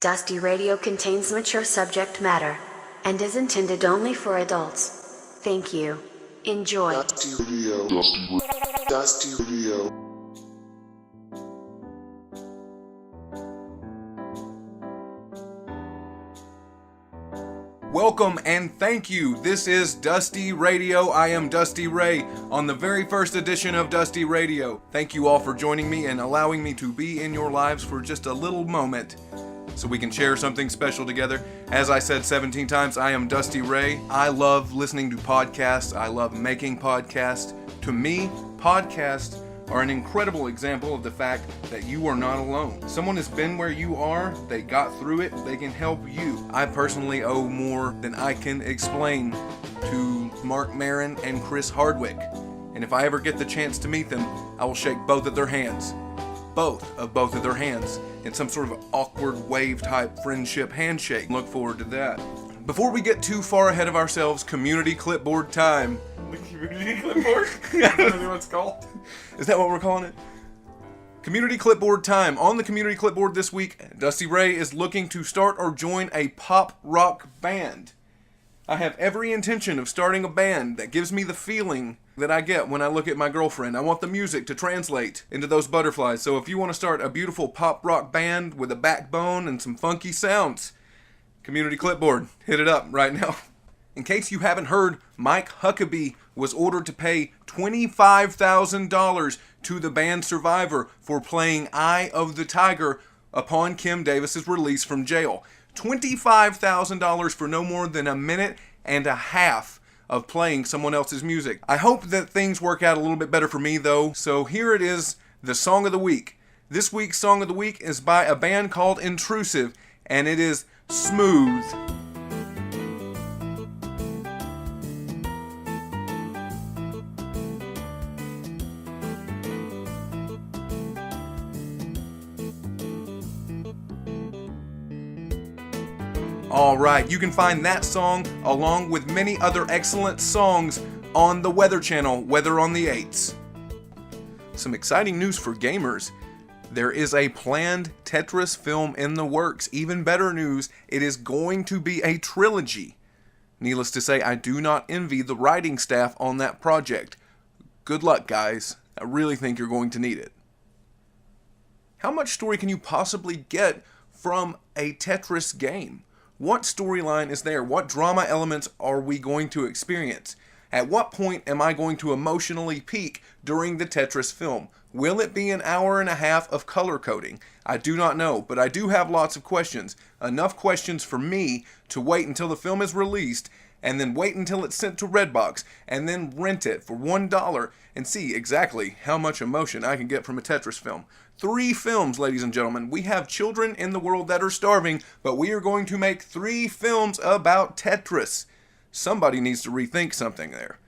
Dusty Radio contains mature subject matter and is intended only for adults. Thank you. Enjoy. Dusty Radio. Dusty Radio. Welcome and thank you. This is Dusty Radio. I am Dusty Ray on the very first edition of Dusty Radio. Thank you all for joining me and allowing me to be in your lives for just a little moment so we can share something special together. As I said 17 times, I am Dusty Ray. I love listening to podcasts. I love making podcasts. To me, podcasts are an incredible example of the fact that you are not alone. Someone has been where you are, they got through it, they can help you. I personally owe more than I can explain to Mark Maron and Chris Hardwick. And if I ever get the chance to meet them, I will shake both of their hands. Both of their hands in some sort of awkward wave type friendship handshake. Look forward to that. Before we get too far ahead of ourselves, community clipboard time. Community clipboard? That's what it's called. Is that what we're calling it? Community clipboard time. On the community clipboard this week, Dusty Ray is looking to start or join a pop rock band. I have every intention of starting a band that gives me the feeling that I get when I look at my girlfriend. I want the music to translate into those butterflies. So if you want to start a beautiful pop rock band with a backbone and some funky sounds, community clipboard, hit it up right now. In case you haven't heard, Mike Huckabee was ordered to pay $25,000 to the band Survivor for playing Eye of the Tiger upon Kim Davis's release from jail. $25,000 for no more than a minute and a half of playing someone else's music. I hope that things work out a little bit better for me though, so here it is, the Song of the Week. This week's Song of the Week is by a band called Intrusive, and it is Smooth. Alright, you can find that song along with many other excellent songs on the Weather Channel, Weather on the 8s. Some exciting news for gamers. There is a planned Tetris film in the works. Even better news, it is going to be a trilogy. Needless to say, I do not envy the writing staff on that project. Good luck, guys. I really think you're going to need it. How much story can you possibly get from a Tetris game? What storyline is there? What drama elements are we going to experience? At what point am I going to emotionally peak during the Tetris film? Will it be an hour and a half of color coding? I do not know, but I do have lots of questions. Enough questions for me to wait until the film is released, and then wait until it's sent to Redbox, and then rent it for $1 and see exactly how much emotion I can get from a Tetris film. 3 films, ladies and gentlemen. We have children in the world that are starving, but we are going to make 3 films about Tetris. Somebody needs to rethink something there.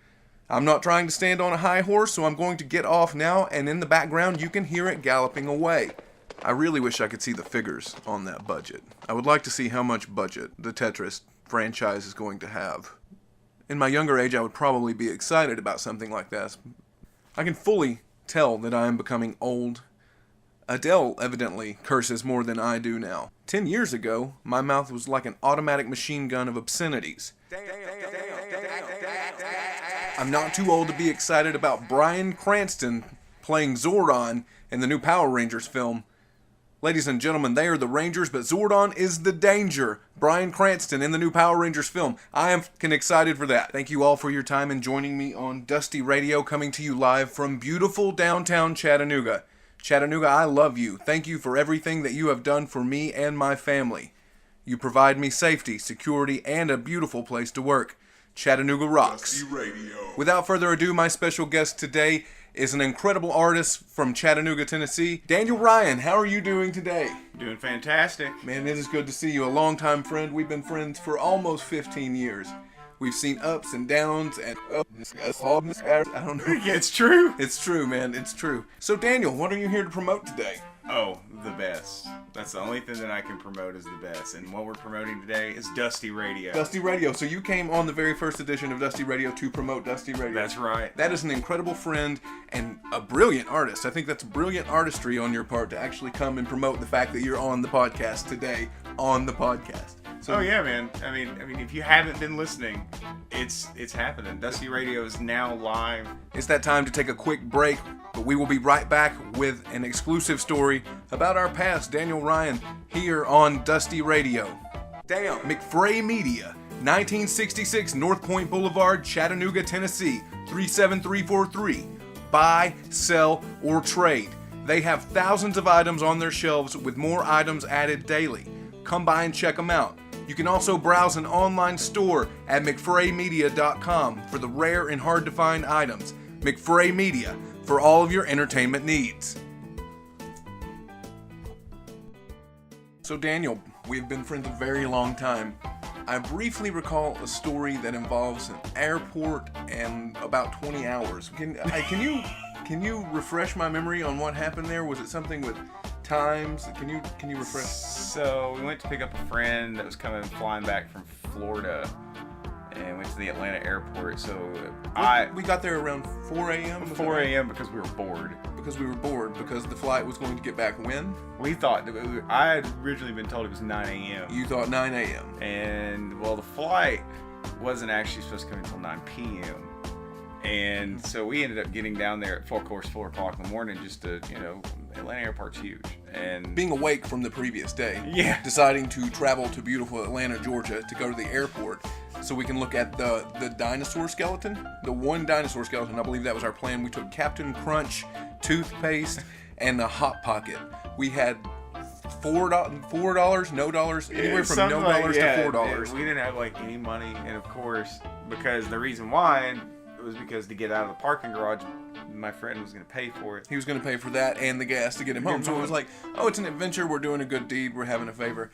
I'm not trying to stand on a high horse, so I'm going to get off now, and in the background you can hear it galloping away. I really wish I could see the figures on that budget. I would like to see how much budget the Tetris franchise is going to have. In my younger age, I would probably be excited about something like this. I can fully tell that I am becoming old. Adele evidently curses more than I do now. 10 years ago, my mouth was like an automatic machine gun of obscenities. I'm not too old to be excited about Bryan Cranston playing Zordon in the new Power Rangers film. Ladies and gentlemen, they are the Rangers, but Zordon is the danger. Bryan Cranston in the new Power Rangers film. I am excited for that. Thank you all for your time and joining me on Dusty Radio, coming to you live from beautiful downtown Chattanooga. Chattanooga, I love you. Thank you for everything that you have done for me and my family. You provide me safety, security, and a beautiful place to work. Chattanooga rocks. Dusty Radio. Without further ado, my special guest today is an incredible artist from Chattanooga, Tennessee. Daniel Ryan, how are you doing today? Doing fantastic. Man, it is good to see you. A longtime friend. We've been friends for almost 15 years. We've seen ups and downs and I don't know. It's true. It's true, man. It's true. So, Daniel, what are you here to promote today? Oh, the best. That's the only thing that I can promote is the best. And what we're promoting today is Dusty Radio. Dusty Radio. So you came on the very first edition of Dusty Radio to promote Dusty Radio. That's right. That is an incredible friend and a brilliant artist. I think that's brilliant artistry on your part to actually come and promote the fact that you're on the podcast today on the podcast. So Oh yeah, man. I mean, if you haven't been listening, it's happening. Dusty Radio is now live. it's that time to take a quick break, but we will be right back with an exclusive story about our past, Daniel Ryan, here on Dusty Radio. Damn. McFray Media, 1966 North Point Boulevard, Chattanooga, Tennessee, 37343. Buy, sell, or trade. They have thousands of items on their shelves with more items added daily. Come by and check them out. You can also browse an online store at McFrayMedia.com for the rare and hard to find items. McFray Media, for all of your entertainment needs. So Daniel, we've been friends a very long time. I briefly recall a story that involves an airport and about 20 hours. Can you refresh my memory on what happened there? Was it something with times? Can you refresh? So we went to pick up a friend that was flying back from Florida, and went to the Atlanta airport. So We got there around 4 a.m. was that 4 right? a.m. because we were bored. Because we were bored, because the flight was going to get back when? We thought I had originally been told it was 9 a.m. You thought 9 a.m. And well, the flight wasn't actually supposed to come until 9 p.m. And so we ended up getting down there at 4 o'clock in the morning just to, Atlanta airport's huge. And Being awake from the previous day. Yeah. Deciding to travel to beautiful Atlanta, Georgia to go to the airport so we can look at the dinosaur skeleton. The one dinosaur skeleton, I believe that was our plan. We took Captain Crunch, toothpaste, and a Hot Pocket. We had $4, no dollars, anywhere from something no dollars to $4. We didn't have any money, and of course, because the reason why was because to get out of the parking garage, my friend was going to pay for it. He was going to pay for that and the gas to get him home. So it was like, oh, it's an adventure. We're doing a good deed. We're having a favor.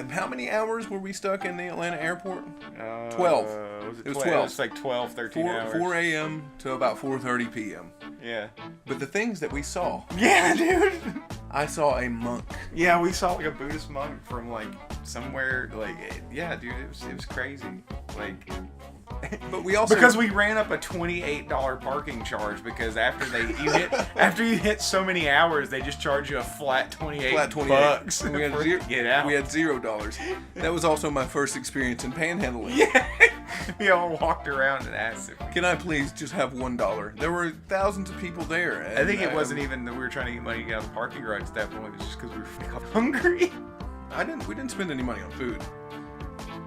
How many hours were we stuck in the Atlanta airport? 12. Was it 12? It was like 12, 13 hours. 4 a.m. to about 4:30 p.m. Yeah. But the things that we saw, Yeah, dude. I saw a monk. Yeah, we saw a Buddhist monk from somewhere. Yeah, dude, it was crazy. But we also Because we ran up a $28 parking charge because after you hit so many hours, they just charge you a flat 28 bucks. And we had for it to get out. We had $0. That was also my first experience in panhandling. Yeah. We all walked around and asked if Can I please just have $1? There were thousands of people there. I think it wasn't even that we were trying to get money to get out of the parking garage at that point. It was just because we were hungry. We didn't spend any money on food.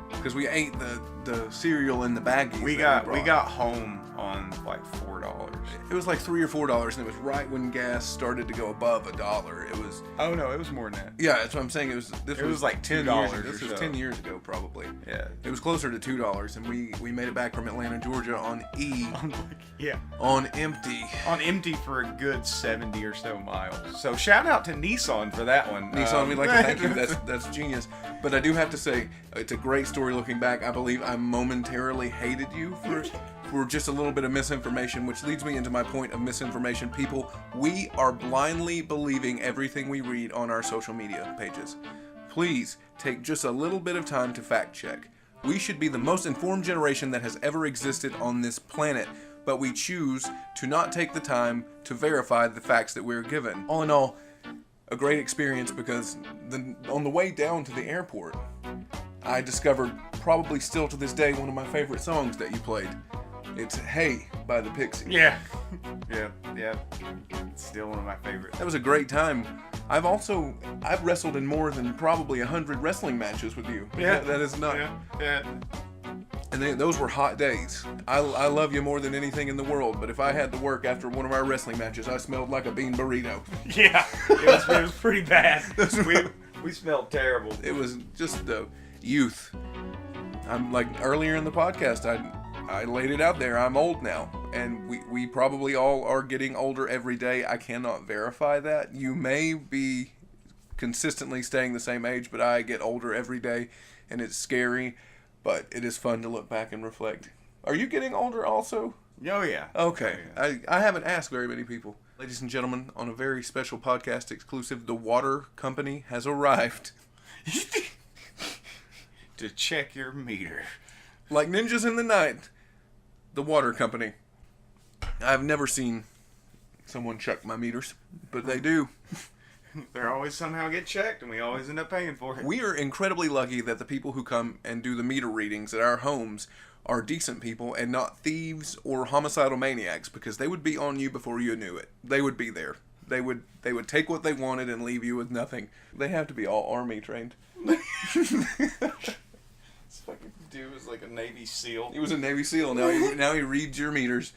Because we ate the cereal in the baggies. We got home on $4. It was like $3 or $4, and it was right when gas started to go above $1. It was. Oh no, it was more than that. Yeah, that's what I'm saying. It was like $2 or This was so. 10 years ago, probably. Yeah. It was closer to $2, and we made it back from Atlanta, Georgia on E. Yeah. On empty. On empty for a good 70 or so miles. So shout out to Nissan for that one. Nissan, we'd like to thank you. That's genius. But I do have to say, it's a great story looking back. I believe I momentarily hated you for just a little bit of misinformation, which leads me into my point of misinformation. People, we are blindly believing everything we read on our social media pages. Please take just a little bit of time to fact check. We should be the most informed generation that has ever existed on this planet, but we choose to not take the time to verify the facts that we're given. All in all, a great experience because on the way down to the airport, I discovered, probably still to this day, one of my favorite songs that you played. It's Hey by the Pixies. Yeah. Yeah. It's still one of my favorites. That was a great time. I've wrestled in more than probably 100 wrestling matches with you. Yeah. That is not. Yeah. And those were hot days. I love you more than anything in the world, but if I had to work after one of our wrestling matches, I smelled like a bean burrito. Yeah. It was pretty bad. We smelled terrible. It was just the youth. I'm like earlier in the podcast, I laid it out there. I'm old now, and we probably all are getting older every day. I cannot verify that. You may be consistently staying the same age, but I get older every day, and it's scary, but it is fun to look back and reflect. Are you getting older also? Oh, yeah. Okay. Oh, yeah. I haven't asked very many people. Ladies and gentlemen, on a very special podcast exclusive, the water company has arrived. To check your meter. Like ninjas in the night, the water company. I've never seen someone check my meters, but they do. They're always somehow get checked, and we always end up paying for it. We are incredibly lucky that the people who come and do the meter readings at our homes are decent people and not thieves or homicidal maniacs, because they would be on you before you knew it. They would be there. They would take what they wanted and leave you with nothing. They have to be all Army trained. This fucking dude was like a Navy SEAL. He was a Navy SEAL. Now he reads your meters.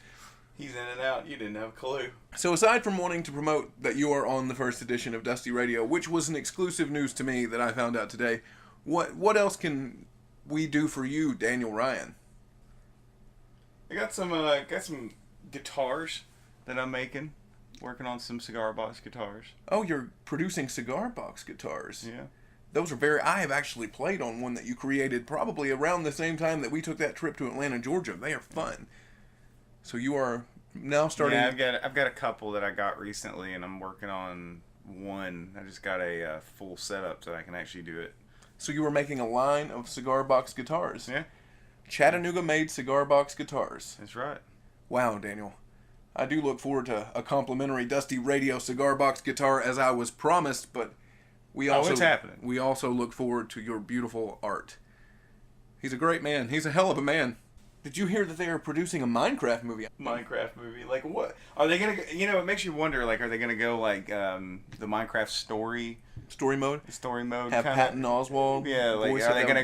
He's in and out. You didn't have a clue. So aside from wanting to promote that you are on the first edition of Dusty Radio, which was an exclusive news to me that I found out today, what else can we do for you, Daniel Ryan? I got some guitars that I'm making. Working on some cigar box guitars. Oh, you're producing cigar box guitars. Yeah. Those are I have actually played on one that you created probably around the same time that we took that trip to Atlanta, Georgia. They are fun. So you are now starting... Yeah, I've got a couple that I got recently, and I'm working on one. I just got a full setup so I can actually do it. So you were making a line of cigar box guitars. Yeah. Chattanooga-made cigar box guitars. That's right. Wow, Daniel. I do look forward to a complimentary Dusty Radio cigar box guitar as I was promised, but it's happening. We also look forward to your beautiful art. He's a great man. He's a hell of a man. Did you hear that they are producing a Minecraft movie? Minecraft movie. Like, what? Are they going to... it makes you wonder, like, are they going to go, like, the Minecraft story mode? Story mode. Have kinda, Patton Oswalt. Yeah, like, are they going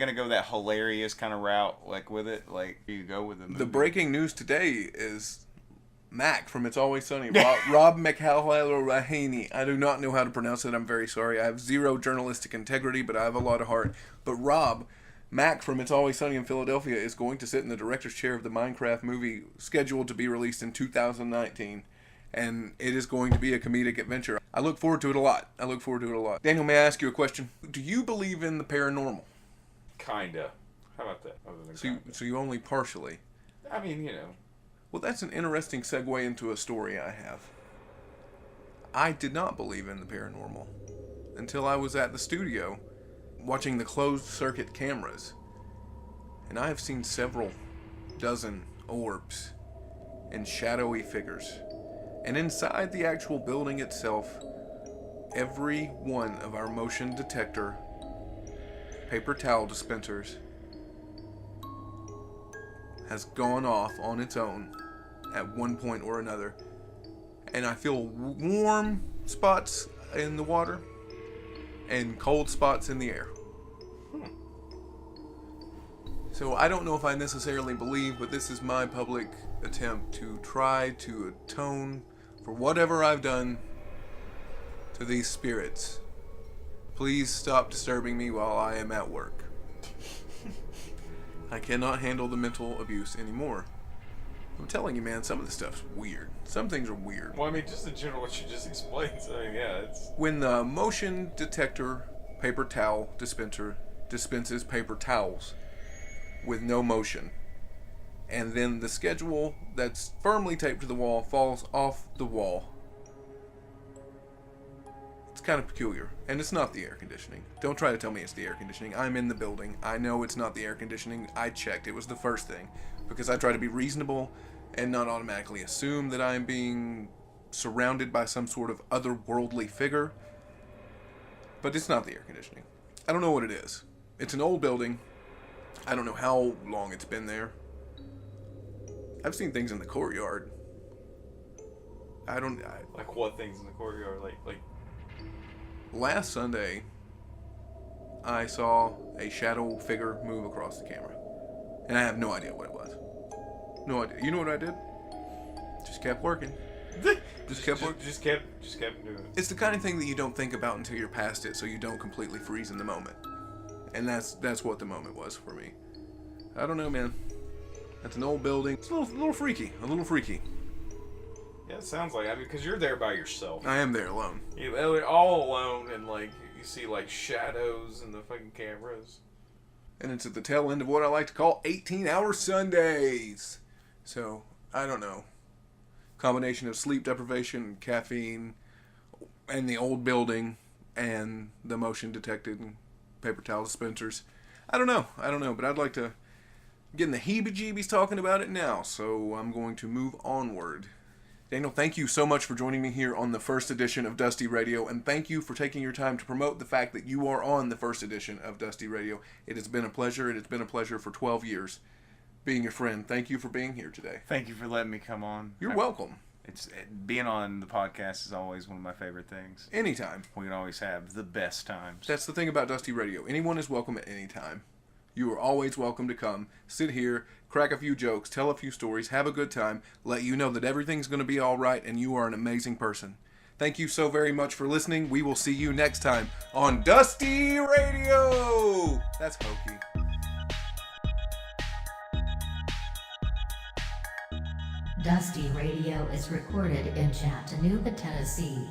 to go that hilarious kind of route, like, with it? Like, you go with the movie? The breaking news today is Mac from It's Always Sunny. Rob McElhenney. I do not know how to pronounce it. I'm very sorry. I have zero journalistic integrity, but I have a lot of heart. But Mac from It's Always Sunny in Philadelphia is going to sit in the director's chair of the Minecraft movie scheduled to be released in 2019. And it is going to be a comedic adventure. I look forward to it a lot. Daniel, may I ask you a question? Do you believe in the paranormal? Kinda. How about that? Other than So you only partially? I mean, Well, that's an interesting segue into a story I have. I did not believe in the paranormal until I was at the studio watching the closed circuit cameras. And I have seen several dozen orbs and shadowy figures. And inside the actual building itself, every one of our motion detector paper towel dispensers has gone off on its own at one point or another. And I feel warm spots in the water and cold spots in the air. So I don't know if I necessarily believe, but this is my public attempt to try to atone for whatever I've done to these spirits. Please stop disturbing me while I am at work. I cannot handle the mental abuse anymore. I'm telling you, man, some of the stuff's weird. Some things are weird. Well, I mean, just in general, what you just explained. So, yeah, it's... When the motion detector paper towel dispenser dispenses paper towels with no motion, and then the schedule that's firmly taped to the wall falls off the wall, it's kind of peculiar. And it's not the air conditioning. Don't try to tell me it's the air conditioning. I'm in the building. I know it's not the air conditioning. I checked. It was the first thing. Because I try to be reasonable and not automatically assume that I'm being surrounded by some sort of otherworldly figure. But it's not the air conditioning. I don't know what it is. It's an old building. I don't know how long it's been there. I've seen things in the courtyard. Like what things in the courtyard? Like Last Sunday, I saw a shadow figure move across the camera. And I have no idea what it was. No idea. You know what I did? Just kept working. Just kept working. Just kept doing it. It's the kind of thing that you don't think about until you're past it, so you don't completely freeze in the moment. And that's what the moment was for me. I don't know, man. That's an old building. It's a little freaky. A little freaky. Yeah, it sounds like, I mean, because you're there by yourself. I am there alone. You're all alone, and, like, you see, like, shadows in the fucking cameras. And it's at the tail end of what I like to call 18-hour Sundays. So, I don't know. Combination of sleep deprivation, caffeine, and the old building, and the motion detected paper towel dispensers. I don't know, but I'd like to get in the heebie-jeebies talking about it now, so I'm going to move onward. Daniel, thank you so much for joining me here on the first edition of Dusty Radio, and thank you for taking your time to promote the fact that you are on the first edition of Dusty Radio. It has been a pleasure. It has been a pleasure for 12 years being your friend. Thank you for being here today. Thank you for letting me come on. You're welcome. Being on the podcast is always one of my favorite things. Anytime. We can always have the best times. That's the thing about Dusty Radio. Anyone is welcome at any time. You are always welcome to come, sit here, crack a few jokes, tell a few stories, have a good time, let you know that everything's going to be all right, and you are an amazing person. Thank you so very much for listening. We will see you next time on Dusty Radio. That's hokey. Dusty Radio is recorded in Chattanooga, Tennessee.